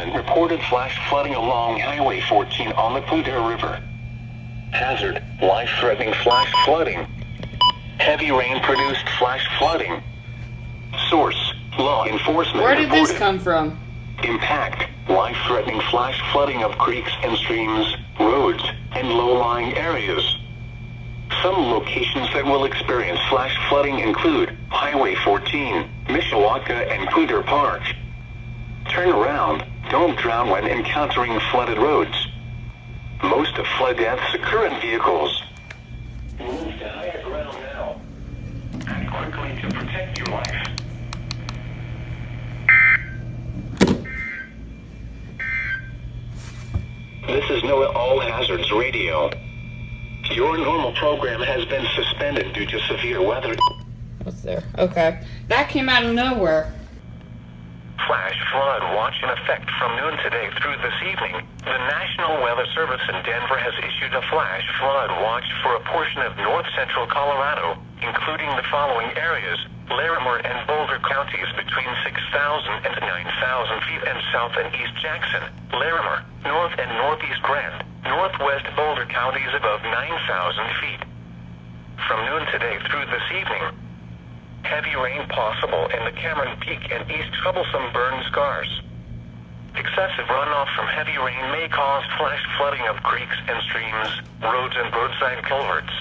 enforcement reported flash flooding along Highway 14 on the Poudre River. Hazard, life-threatening flash flooding. Heavy rain produced flash flooding. Source, law enforcement. Where did this come from? Impact, life-threatening flash flooding of creeks and streams, roads, and low-lying areas. Some locations that will experience flash flooding include Highway 14, Mishawaka, and Poudre Park. Turn around, don't drown when encountering flooded roads. Most of flood deaths occur in vehicles. Move to higher ground now. Act quickly to protect your life. This is NOAA All Hazards Radio. Your normal program has been suspended due to severe weather. What's there? Okay. That came out of nowhere. Flash flood watch in effect from noon today through this evening. The National Weather Service in Denver has issued a flash flood watch for a portion of north central Colorado, including the following areas: Larimer and Boulder counties between 6,000 and 9,000 feet, and south and east Jackson, Larimer, north and northeast Grant, northwest Boulder counties above 9,000 feet. From noon today through this evening, heavy rain possible in the Cameron Peak and east troublesome burn scars. Excessive runoff from heavy rain may cause flash flooding of creeks and streams, roads and roadside culverts.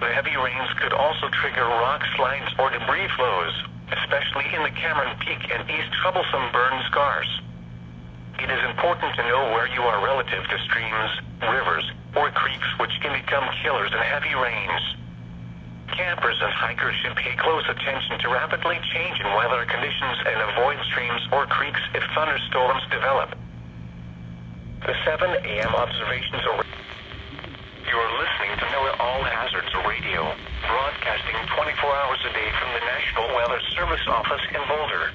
The heavy rains could also trigger rock slides or debris flows, especially in the Cameron Peak and east troublesome burn scars. It is important to know where you are relative to streams, rivers, or creeks, which can become killers in heavy rains. Campers and hikers should pay close attention to rapidly changing weather conditions and avoid streams or creeks if thunderstorms develop. The 7 a.m. observations are... You're listening to NOAA All Hazards Radio, broadcasting 24 hours a day from the National Weather Service office in Boulder.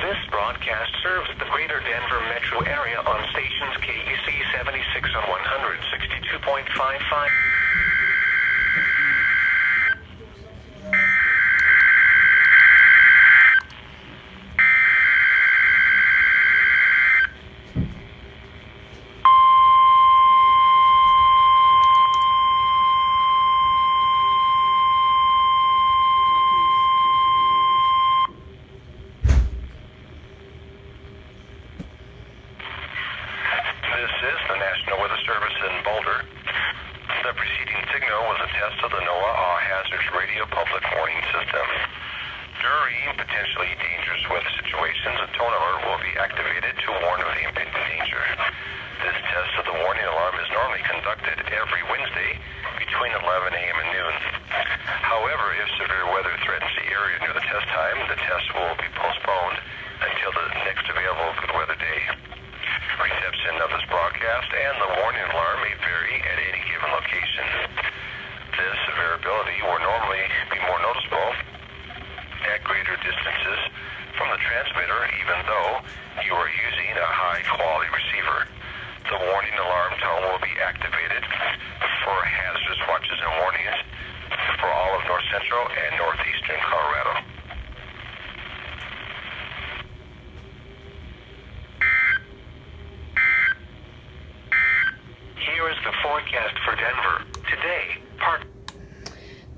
This broadcast serves the greater Denver metro area on stations KEC 76 on 162.55.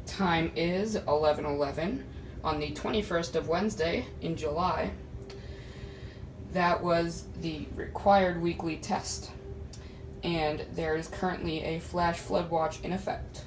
Time is 11:11 on the 21st of Wednesday in July. That was the required weekly test, and there is currently a flash flood watch in effect.